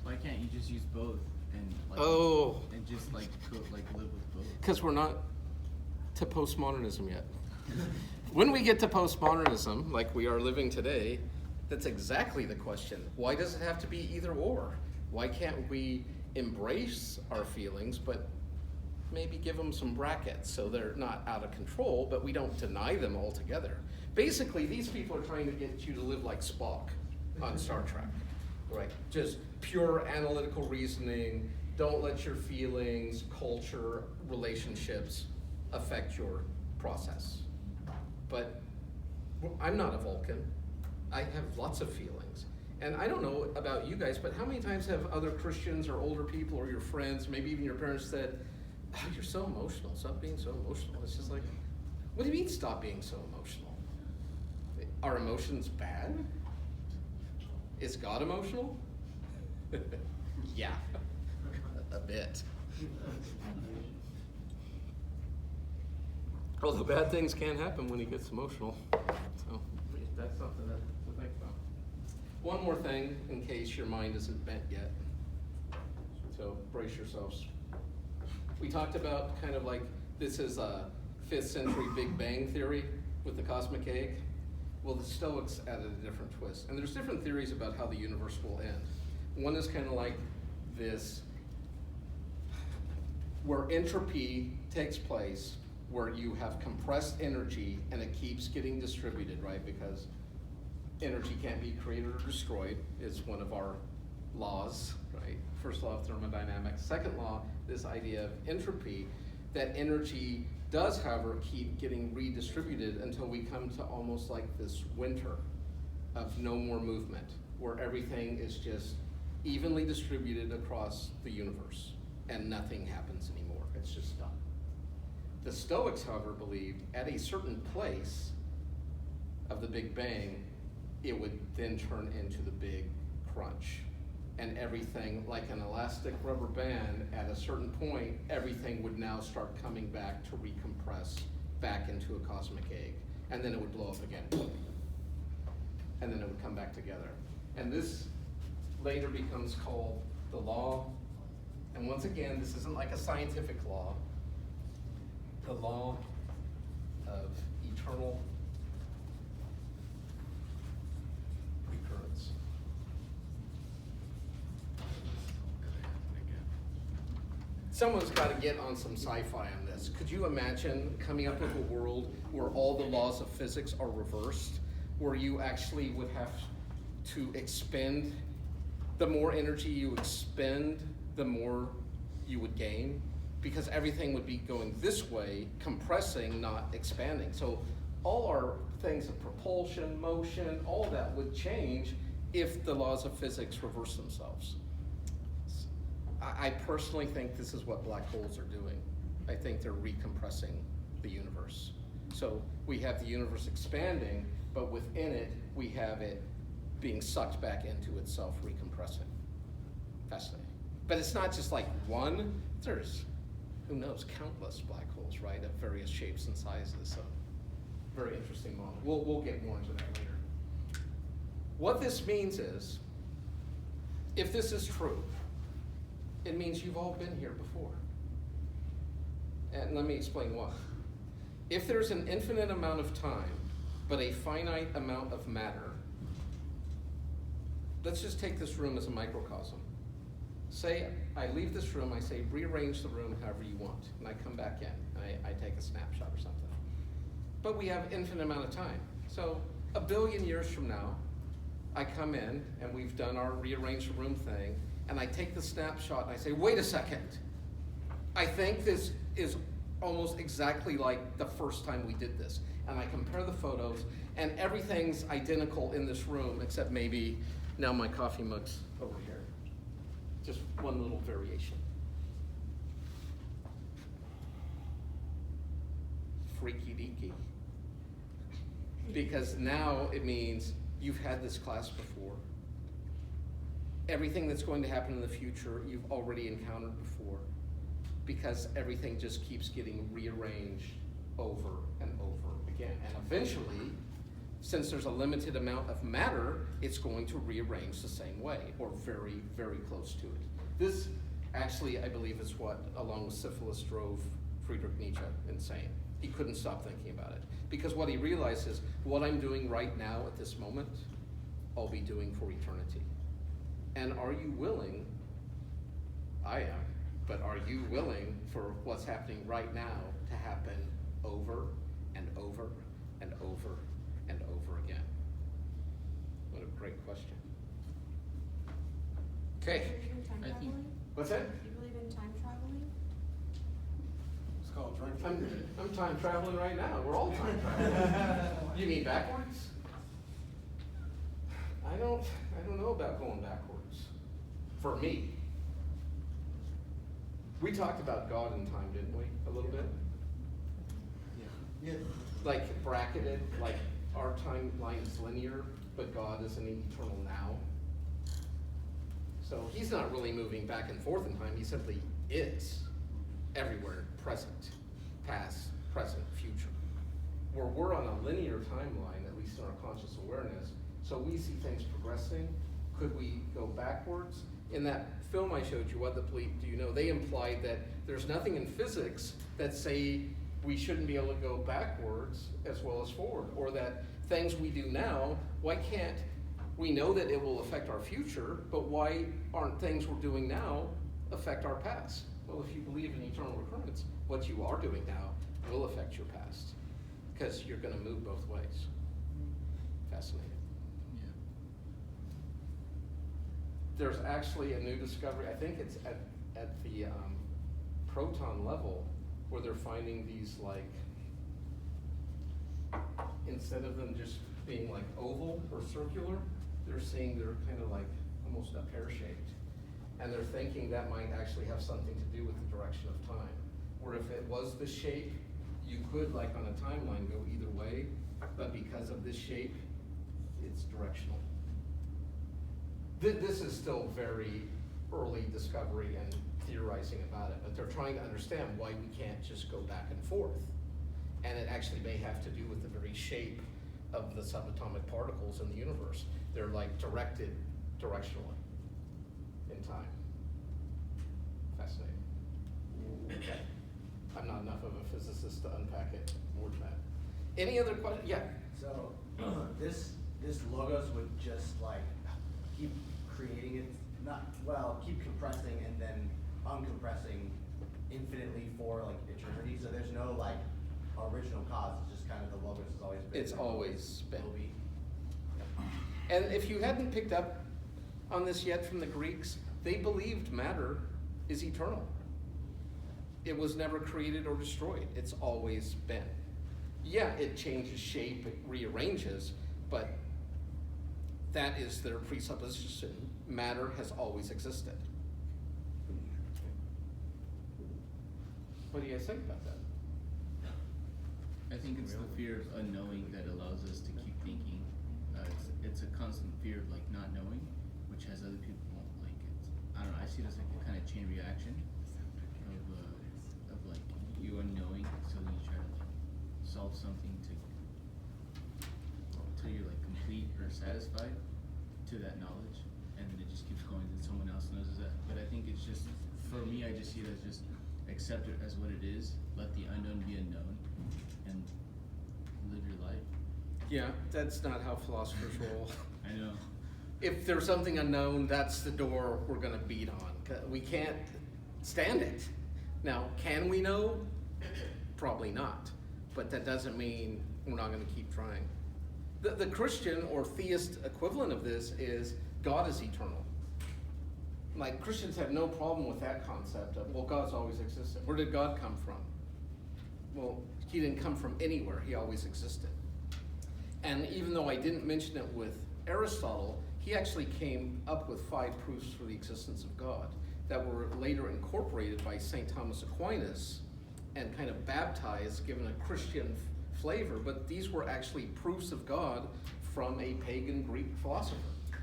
Why can't you just use both and and just like live with both? Because we're not to postmodernism yet. When we get to postmodernism, like we are living today, that's exactly the question. Why does it have to be either or? Why can't we embrace our feelings, but maybe give them some brackets so they're not out of control, but we don't deny them altogether? Basically, these people are trying to get you to live like Spock on Star Trek, right? Just pure analytical reasoning, don't let your feelings, culture, relationships affect your process. But I'm not a Vulcan. I have lots of feelings. And I don't know about you guys, but how many times have other Christians or older people or your friends, maybe even your parents said, oh, you're so emotional, stop being so emotional. It's just like, what do you mean stop being so emotional? Are emotions bad? Is God emotional? Yeah, a bit. Although bad things can happen when he gets emotional. So that's something to think about. One more thing in case your mind isn't bent yet. So brace yourselves. We talked about kind of like this is a 5th century Big Bang theory with the cosmic egg. Well, the Stoics added a different twist. And there's different theories about how the universe will end. One is kind of like this, where entropy takes place, where you have compressed energy and it keeps getting distributed, right? Because energy can't be created or destroyed is one of our laws, right? First law of thermodynamics. Second law, this idea of entropy, that energy does, however, keep getting redistributed until we come to almost like this winter of no more movement, where everything is just evenly distributed across the universe and nothing happens anymore. It's just done. The Stoics, however, believed at a certain place of the Big Bang, it would then turn into the big crunch. And everything, like an elastic rubber band, at a certain point, everything would now start coming back to recompress back into a cosmic egg. And then it would blow up again. And then it would come back together. And this later becomes called the law. And once again, this isn't like a scientific law. The law of eternal recurrence. Someone's got to get on some sci-fi on this. Could you imagine coming up with a world where all the laws of physics are reversed, where you actually would have to expend, the more energy you expend, the more you would gain? Because everything would be going this way, compressing, not expanding. So all our things of propulsion, motion, all that would change if the laws of physics reverse themselves. I personally think this is what black holes are doing. I think they're recompressing the universe. So we have the universe expanding, but within it, we have it being sucked back into itself, recompressing. Fascinating. But it's not just like one, there's, who knows, countless black holes, right, of various shapes and sizes. So very interesting model. We'll get more into that later. What this means is, if this is true, it means you've all been here before. And let me explain why. If there's an infinite amount of time but a finite amount of matter. Let's just take this room as a microcosm. Say I leave this room, I say rearrange the room however you want, and I come back in, and I take a snapshot or something. But we have infinite amount of time. So 1 billion years from now, I come in and we've done our rearrange the room thing, and I take the snapshot and I say, wait a second. I think this is almost exactly like the first time we did this. And I compare the photos, and everything's identical in this room, except maybe now my coffee mug's over here. Just one little variation. Freaky deaky. Because now it means you've had this class before. Everything that's going to happen in the future, you've already encountered before. Because everything just keeps getting rearranged over and over again. And eventually, since there's a limited amount of matter, it's going to rearrange the same way, or very, very close to it. This actually, I believe, is what, along with syphilis, drove Friedrich Nietzsche insane. He couldn't stop thinking about it. Because what he realized is, what I'm doing right now at this moment, I'll be doing for eternity. And are you willing, I am, but are you willing for what's happening right now to happen over and over and over and over again? What a great question. Okay. Do you believe in time traveling? What's that? Do you believe in time traveling? It's called drinking. I'm time traveling right now. We're all time traveling. You mean backwards? I don't know about going backwards. For me. We talked about God in time, didn't we? A little bit? Yeah. Like bracketed, like our timeline is linear, but God is an eternal now. So he's not really moving back and forth in time, he simply is everywhere, present, past, present, future. Where we're on a linear timeline, at least in our conscious awareness, so we see things progressing. Could we go backwards? In that film I showed you, What the Bleep Do You Know, they implied that there's nothing in physics that say we shouldn't be able to go backwards as well as forward, or that things we do now, why can't, we know that it will affect our future, but why aren't things we're doing now affect our past? Well, if you believe in eternal recurrence, what you are doing now will affect your past, because you're going to move both ways. Fascinating. There's actually a new discovery, I think it's at the proton level, where they're finding these, like, instead of them just being like oval or circular, they're seeing they're kind of like almost a pear-shaped. And they're thinking that might actually have something to do with the direction of time. Where if it was the shape, you could, like on a timeline, go either way, but because of this shape, it's directional. This is still very early discovery and theorizing about it, but they're trying to understand why we can't just go back and forth. And it actually may have to do with the very shape of the subatomic particles in the universe. They're like directed directionally in time. Fascinating. Okay. I'm not enough of a physicist to unpack it more than that. Any other questions? Yeah. So this logos would just like keep creating it, keep compressing and then uncompressing infinitely for like eternity. So there's no like original cause. It's just kind of the logos has always been. It's always been. Will be. And if you hadn't picked up on this yet from the Greeks, they believed matter is eternal. It was never created or destroyed. It's always been. Yeah, it changes shape, it rearranges, but that is their presupposition. Matter has always existed. What do you guys think about that? I think it's the fear of unknowing that allows us to keep thinking. It's a constant fear of like not knowing, which has other people like it's. I don't know. I see it as like a kind of chain reaction of like you unknowing, so then you try to like solve something till you're like complete or satisfied to that knowledge, and then it just keeps going and someone else knows that. But I think it's just, for me, I just see it as just accept it as what it is, let the unknown be unknown, and live your life. Yeah, that's not how philosophers roll. I know. If there's something unknown, that's the door we're gonna beat on. We can't stand it. Now, can we know? Probably not. But that doesn't mean we're not gonna keep trying. The Christian or theist equivalent of this is God is eternal. Like, Christians have no problem with that concept of, well, God's always existed. Where did God come from? Well, he didn't come from anywhere. He always existed. And even though I didn't mention it with Aristotle, he actually came up with 5 proofs for the existence of God that were later incorporated by St. Thomas Aquinas and kind of baptized, given a Christian flavor, but these were actually proofs of God from a pagan Greek philosopher.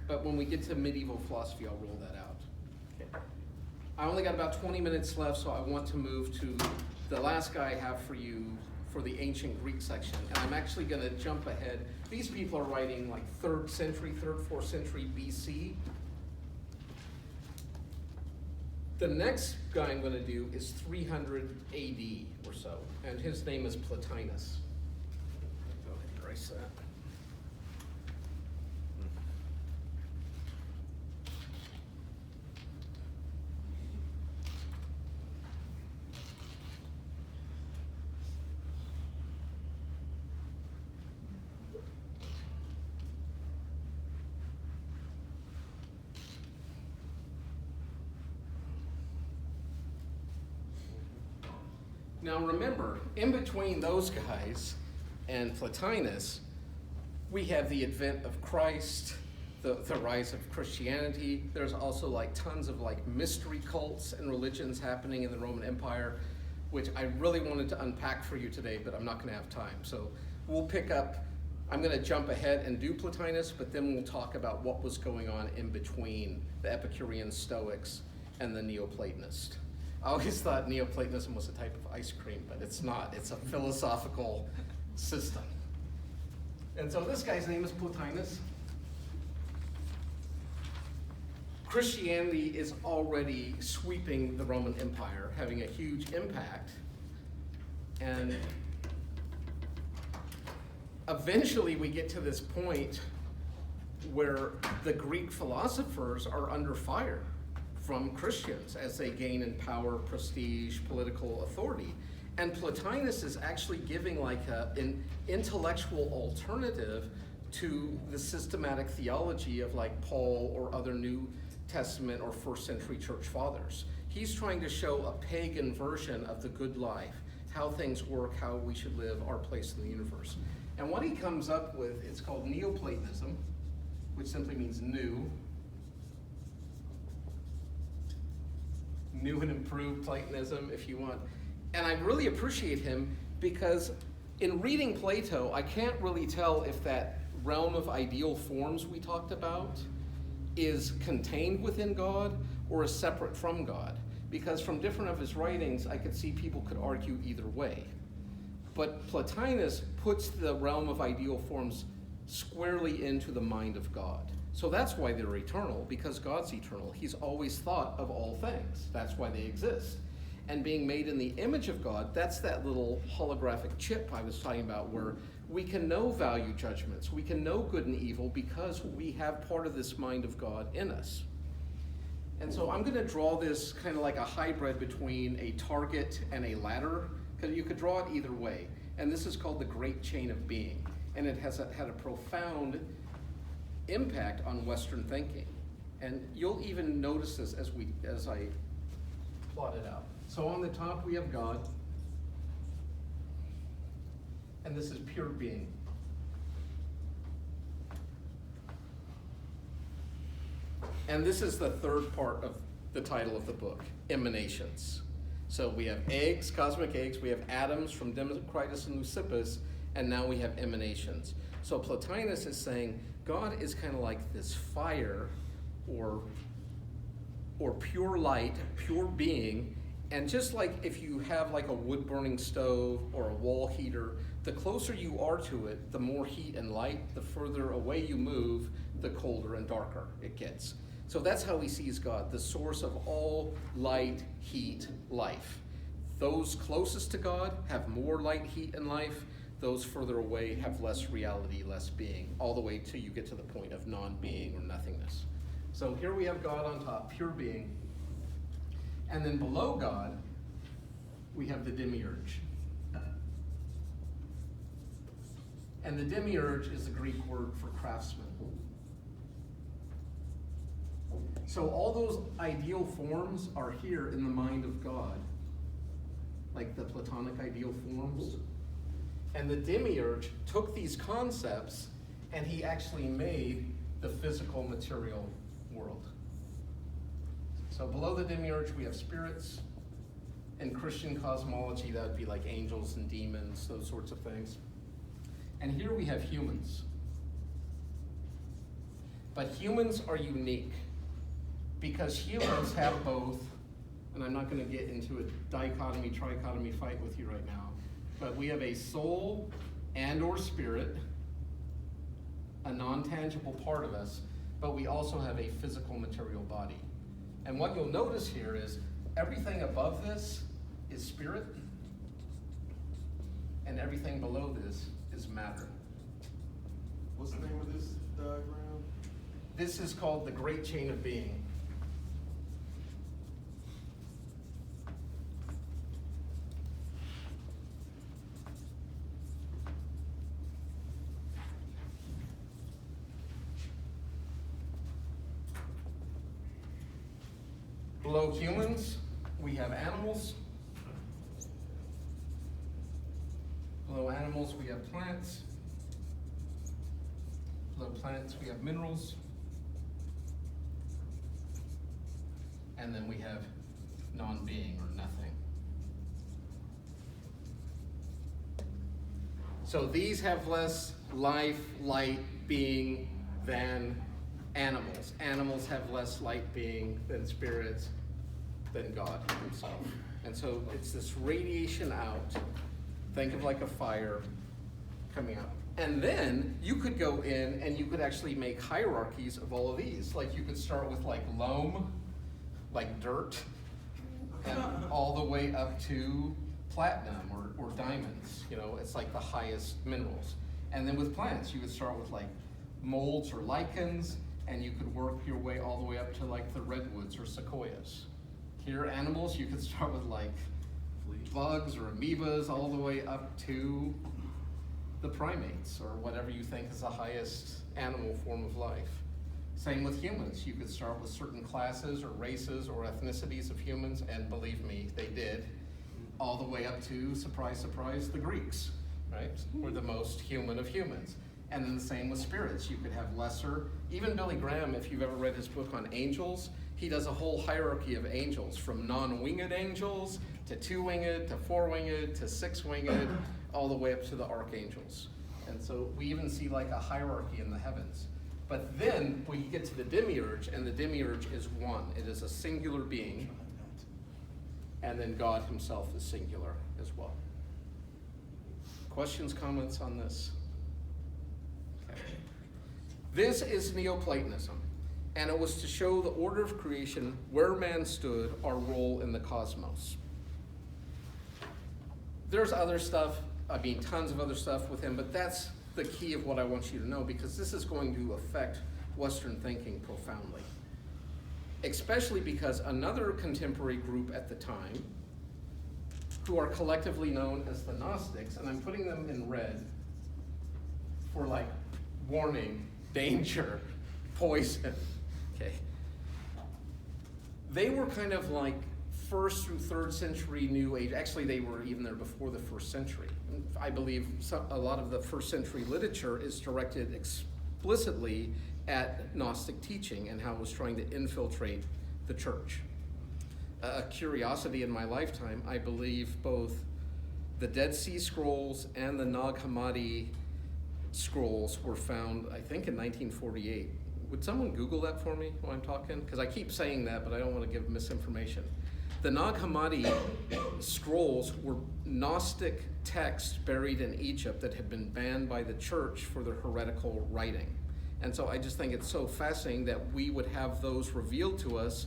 But when we get to medieval philosophy, I'll roll that out. Okay. I only got about 20 minutes left, so I want to move to the last guy I have for you for the ancient Greek section. And I'm actually going to jump ahead. These people are writing like 4th century BC. The next guy I'm going to do is 300 AD or so, and his name is Plotinus. Go ahead and erase that. Now remember, in between those guys and Plotinus, we have the advent of Christ, the rise of Christianity. There's also like tons of like mystery cults and religions happening in the Roman Empire, which I really wanted to unpack for you today, but I'm not gonna have time. So we'll pick up, I'm gonna jump ahead and do Plotinus, but then we'll talk about what was going on in between the Epicurean Stoics and the Neoplatonists. I always thought Neoplatonism was a type of ice cream, but it's not. It's a philosophical system. And so this guy's name is Plotinus. Christianity is already sweeping the Roman Empire, having a huge impact. And eventually we get to this point where the Greek philosophers are under fire from Christians as they gain in power, prestige, political authority. And Plotinus is actually giving like an intellectual alternative to the systematic theology of like Paul or other New Testament or 1st century church fathers. He's trying to show a pagan version of the good life, how things work, how we should live, our place in the universe. And what he comes up with is called Neoplatonism, which simply means new and improved Platonism, if you want. And I really appreciate him because in reading Plato, I can't really tell if that realm of ideal forms we talked about is contained within God or is separate from God. Because from different of his writings, I could see people could argue either way. But Plotinus puts the realm of ideal forms squarely into the mind of God. So that's why they're eternal, because God's eternal. He's always thought of all things. That's why they exist. And being made in the image of God, that's that little holographic chip I was talking about where we can know value judgments. We can know good and evil because we have part of this mind of God in us. And so I'm going to draw this kind of like a hybrid between a target and a ladder, because you could draw it either way. And this is called the Great Chain of Being. And it has had a profound impact on Western thinking. And you'll even notice this as I plot it out. So on the top we have God, and this is pure being. And this is the third part of the title of the book, Emanations. So we have eggs, cosmic eggs, we have atoms from Democritus and Leucippus, and now we have emanations. So Plotinus is saying God is kind of like this fire or pure light, pure being, and just like if you have like a wood burning stove or a wall heater, the closer you are to it, the more heat and light, the further away you move, the colder and darker it gets. So that's how he sees God, the source of all light, heat, life. Those closest to God have more light, heat, and life. those further away have less reality, less being, all the way till you get to the point of non-being or nothingness. So here we have God on top, pure being. And then below God, we have the Demiurge. And the Demiurge is the Greek word for craftsman. So all those ideal forms are here in the mind of God, like the Platonic ideal forms. And the Demiurge took these concepts and he actually made the physical material world. So below the Demiurge we have spirits. In Christian cosmology that would be like angels and demons, those sorts of things. And here we have humans. But humans are unique because humans have both, and I'm not going to get into a dichotomy, trichotomy fight with you right now, but we have a soul and or spirit, a non-tangible part of us, but we also have a physical material body. And what you'll notice here is everything above this is spirit, and everything below this is matter. What's the name of this diagram? This is called the Great Chain of Being. Below humans, we have animals. Below animals, we have plants. Below plants, we have minerals. And then we have non-being or nothing. So these have less life, light, being than animals. Animals have less light, being than spirits, than God himself. And so it's this radiation out. Think of like a fire coming out. And then you could go in and you could actually make hierarchies of all of these. Like you could start with like loam, like dirt, and all the way up to platinum or diamonds. You know, it's like the highest minerals. And then with plants, you would start with like molds or lichens, and you could work your way all the way up to like the redwoods or sequoias. Here, animals, you could start with like bugs or amoebas all the way up to the primates or whatever you think is the highest animal form of life. Same with humans. You could start with certain classes or races or ethnicities of humans, and believe me, they did, all the way up to, surprise, surprise, the Greeks, right? Were the most human of humans. And then the same with spirits. You could have lesser, even Billy Graham, if you've ever read his book on angels, he does a whole hierarchy of angels, from non-winged angels to two-winged to four-winged to six-winged, all the way up to the archangels. And so we even see like a hierarchy in the heavens. But then we get to the Demiurge, and the Demiurge is one. It is a singular being, and then God himself is singular as well. Questions, comments on this? Okay. This is Neoplatonism, and it was to show the order of creation, where man stood, our role in the cosmos. There's other stuff, I mean tons of other stuff with him, but that's the key of what I want you to know, because this is going to affect Western thinking profoundly. Especially because another contemporary group at the time, who are collectively known as the Gnostics, and I'm putting them in red for like warning, danger, poison, okay? They were kind of like 1st through 3rd century New Age. Actually, they were even there before the 1st century. I believe a lot of the 1st century literature is directed explicitly at Gnostic teaching and how it was trying to infiltrate the church. A curiosity in my lifetime, I believe both the Dead Sea Scrolls and the Nag Hammadi scrolls were found, I think, in 1948. Would someone Google that for me while I'm talking? Because I keep saying that, but I don't want to give misinformation. The Nag Hammadi scrolls were Gnostic texts buried in Egypt that had been banned by the church for their heretical writing. And so I just think it's so fascinating that we would have those revealed to us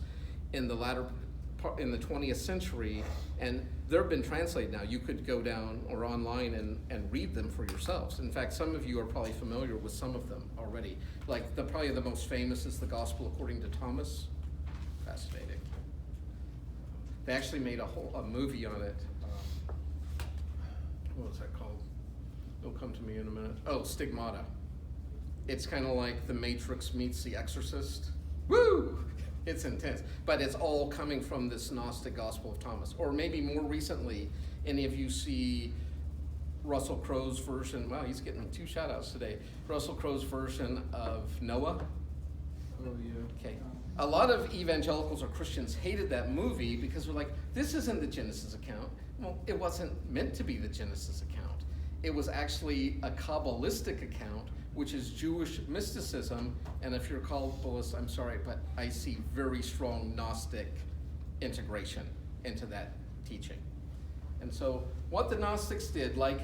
in the 20th century, and they've been translated now. You could go down or online and read them for yourselves. In fact, some of you are probably familiar with some of them already. Like probably the most famous is the Gospel According to Thomas. Fascinating. They actually made a movie on it. What was that called? It'll come to me in a minute. Oh, Stigmata. It's kind of like The Matrix meets The Exorcist. Woo! It's intense, but it's all coming from this Gnostic Gospel of Thomas. Or maybe more recently, any of you see Russell Crowe's version? Wow, he's getting 2 shout-outs today. Russell Crowe's version of Noah. Oh, yeah. Okay. A lot of evangelicals or Christians hated that movie because they're like, this isn't the Genesis account. Well, it wasn't meant to be the Genesis account. It was actually a Kabbalistic account, which is Jewish mysticism, and if you're a Kabbalist, I'm sorry, but I see very strong Gnostic integration into that teaching. And so what the Gnostics did, like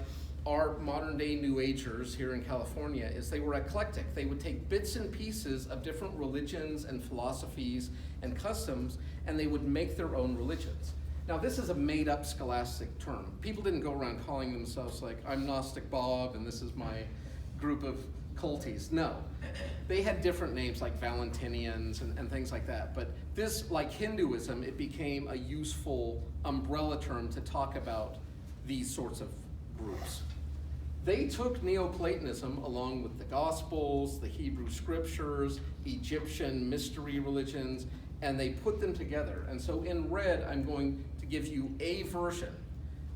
our modern day New Agers here in California, is they were eclectic. They would take bits and pieces of different religions and philosophies and customs, and they would make their own religions. Now this is a made up scholastic term. People didn't go around calling themselves like, I'm Gnostic Bob and this is my group of culties. No, they had different names like Valentinians and things like that. But this, like Hinduism, it became a useful umbrella term to talk about these sorts of groups. They took Neoplatonism along with the Gospels, the Hebrew Scriptures, Egyptian mystery religions, and they put them together. And so in red, I'm going to give you a version.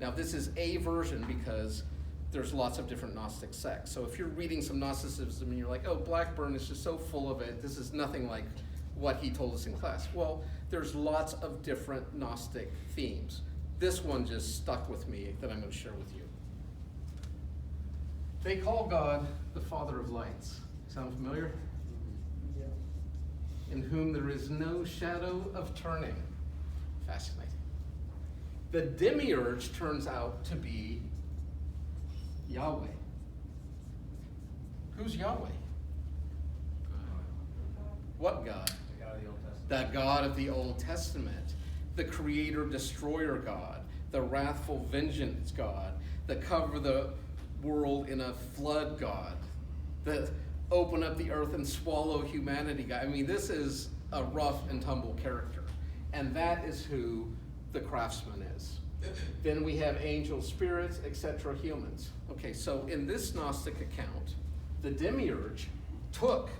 Now this is a version because there's lots of different Gnostic sects. So if you're reading some Gnosticism and you're like, oh, Blackburn is just so full of it, this is nothing like what he told us in class. Well, there's lots of different Gnostic themes. This one just stuck with me that I'm going to share with you. They call God the Father of lights. Sound familiar? Yeah. In whom there is no shadow of turning. Fascinating. The Demiurge turns out to be Yahweh. Who's Yahweh? What God? The God of the Old Testament. The God of the Old Testament. The creator, destroyer God. The wrathful vengeance God. The cover the world in a flood God. The open up the earth and swallow humanity God. I mean, this is a rough and tumble character. And that is who the craftsman is. Then we have angels, spirits, etc., humans. Okay, so in this Gnostic account, the Demiurge took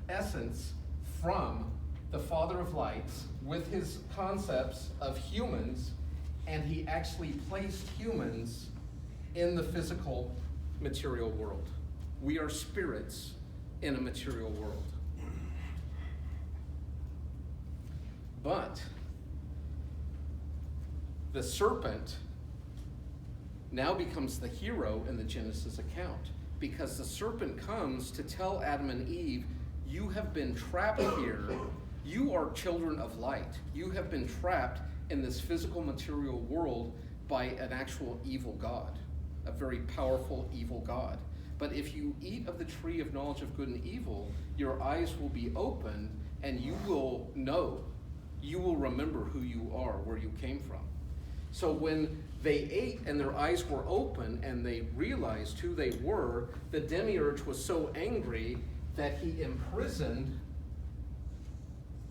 essence from the Father of Lights with his concepts of humans, and he actually placed humans in the physical material world. We are spirits in a material world. But the serpent now becomes the hero in the Genesis account, because the serpent comes to tell Adam and Eve, you have been trapped here. You are children of light. You have been trapped in this physical material world by an actual evil God, a very powerful evil God. But if you eat of the tree of knowledge of good and evil, your eyes will be opened and you will know, you will remember who you are, where you came from. So when they ate and their eyes were open and they realized who they were, the Demiurge was so angry that he imprisoned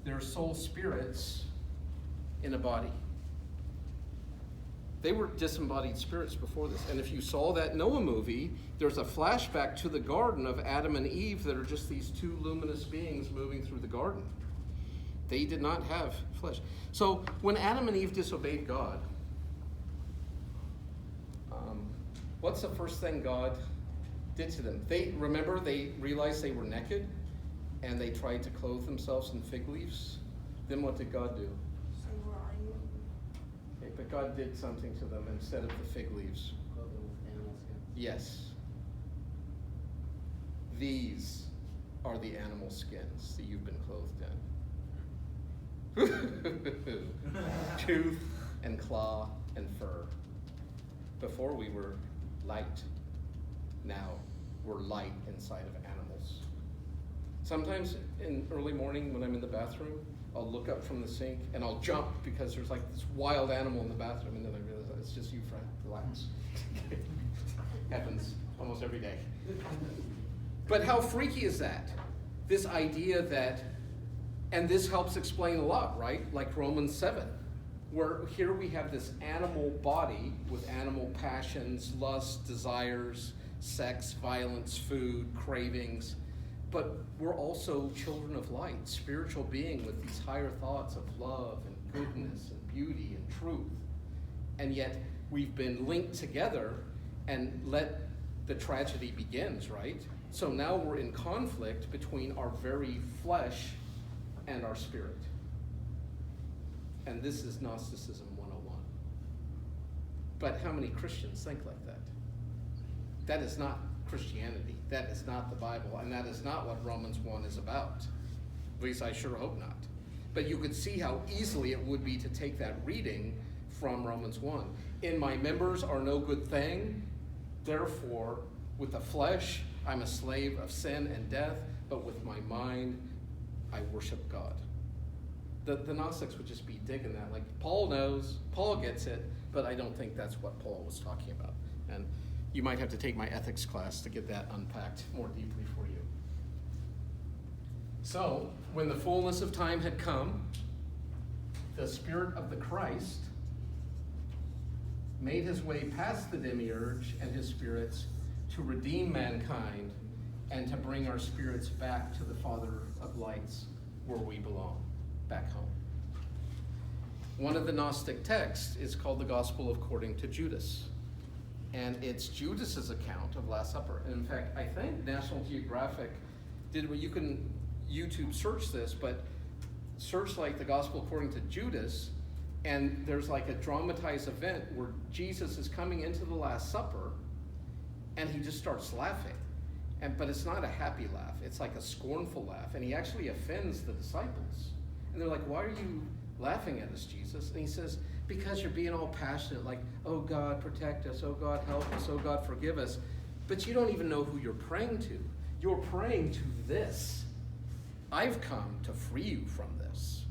their soul spirits in a body. They were disembodied spirits before this. And if you saw that Noah movie, there's a flashback to the garden of Adam and Eve that are just these two luminous beings moving through the garden. They did not have flesh. So when Adam and Eve disobeyed God, what's the first thing God did to them? They realized they were naked and they tried to clothe themselves in fig leaves. Then what did God do? Say, where are you? Okay, but God did something to them instead of the fig leaves. Clothed with animal skin. Yes. These are the animal skins that you've been clothed in. Tooth and claw and fur. Before we were light. Now we're light inside of animals. Sometimes in early morning when I'm in the bathroom, I'll look up from the sink and I'll jump because there's like this wild animal in the bathroom, and then I realize it's just you, friend. Relax. Happens almost every day. But how freaky is that? This idea that, and this helps explain a lot, right? Like Romans 7, where here we have this animal body with animal passions, lusts, desires, sex, violence, food, cravings. But we're also children of light, spiritual being with these higher thoughts of love and goodness and beauty and truth. And yet we've been linked together, and let the tragedy begins, right? So now we're in conflict between our very flesh and our spirit. And this is Gnosticism 101. But how many Christians think like that? That is not Christianity. That is not the Bible, and that is not what Romans 1 is about. At least I sure hope not. But you could see how easily it would be to take that reading from Romans 1. In my members are no good thing, therefore with the flesh I'm a slave of sin and death, but with my mind I worship God. The Gnostics would just be digging that. Like, Paul knows, Paul gets it, but I don't think that's what Paul was talking about. And you might have to take my ethics class to get that unpacked more deeply for you. So, when the fullness of time had come, the Spirit of the Christ made his way past the Demiurge and his spirits to redeem mankind and to bring our spirits back to the Father of lights where we belong, back home. One of the Gnostic texts is called the Gospel according to Judas. And it's Judas's account of Last Supper. And in fact, I think National Geographic did, you can YouTube search this, but search like the Gospel according to Judas, and there's like a dramatized event where Jesus is coming into the Last Supper, and he just starts laughing. But it's not a happy laugh, it's like a scornful laugh, and he actually offends the disciples. And they're like, why are you laughing at us, Jesus? And he says, because you're being all passionate, like, oh God, protect us, oh God, help us, oh God, forgive us. But you don't even know who you're praying to. You're praying to this. I've come to free you from this.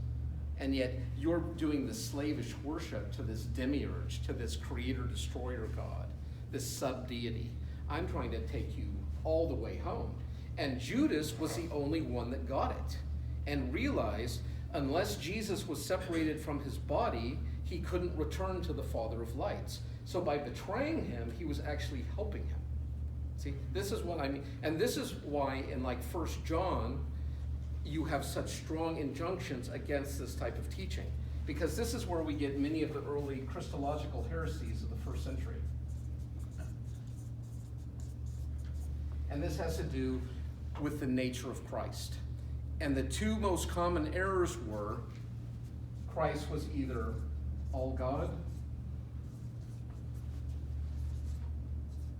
And yet you're doing this slavish worship to this demiurge, to this creator-destroyer God, this sub-deity. I'm trying to take you all the way home. And Judas was the only one that got it and realized unless Jesus was separated from his body, he couldn't return to the Father of lights. So by betraying him, he was actually helping him. See, this is what I mean. And this is why in like 1 John, you have such strong injunctions against this type of teaching. Because this is where we get many of the early Christological heresies of the first century. And this has to do with the nature of Christ. And the two most common errors were Christ was either all God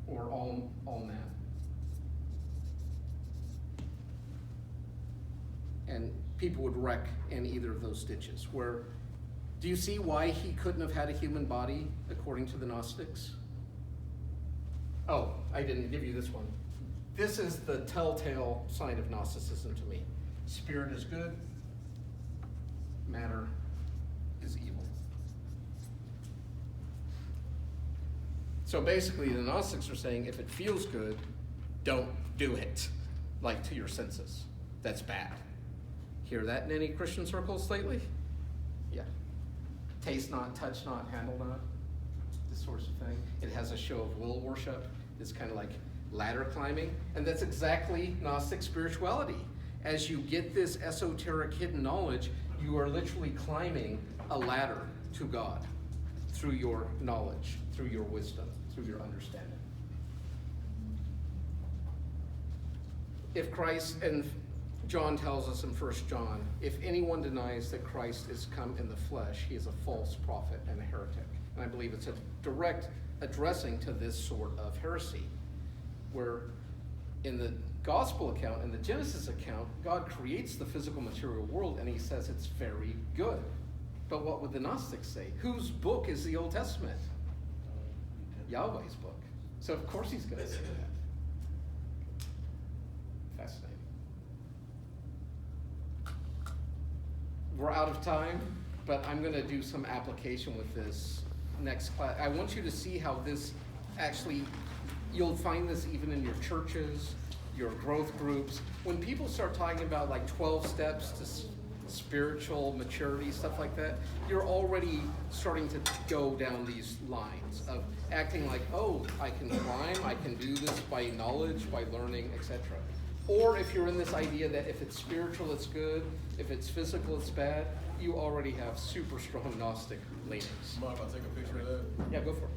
or all man. And people would wreck in either of those ditches. Where, do you see why he couldn't have had a human body according to the Gnostics? Oh, I didn't give you this one. This is the telltale sign of Gnosticism to me. Spirit is good, matter is evil. So basically the Gnostics are saying if it feels good, don't do it, like to your senses. That's bad. Hear that in any Christian circles lately? Yeah. Taste not, touch not, handle not, this sort of thing. It has a show of will worship. It's kind of like ladder climbing, and that's exactly Gnostic spirituality. As you get this esoteric hidden knowledge, you are literally climbing a ladder to God through your knowledge, through your wisdom, through your understanding. If Christ, and John tells us in 1 John, if anyone denies that Christ is come in the flesh, he is a false prophet and a heretic. And I believe it's a direct addressing to this sort of heresy, where in the gospel account, in the Genesis account, God creates the physical material world and he says it's very good. But what would the Gnostics say? Whose book is the Old Testament? Yahweh's book. So of course he's going to say that. Fascinating. we're out of time, but I'm gonna do some application with this next class. I want you to see how this actually, you'll find this even in your churches, your growth groups. When people start talking about like 12 steps to spiritual maturity, stuff like that, you're already starting to go down these lines of acting like, oh, I can climb, I can do this by knowledge, by learning, etc. Or if you're in this idea that if it's spiritual, it's good, if it's physical, it's bad, you already have super strong Gnostic leanings. Mind if I take a picture of that? Yeah, go for it.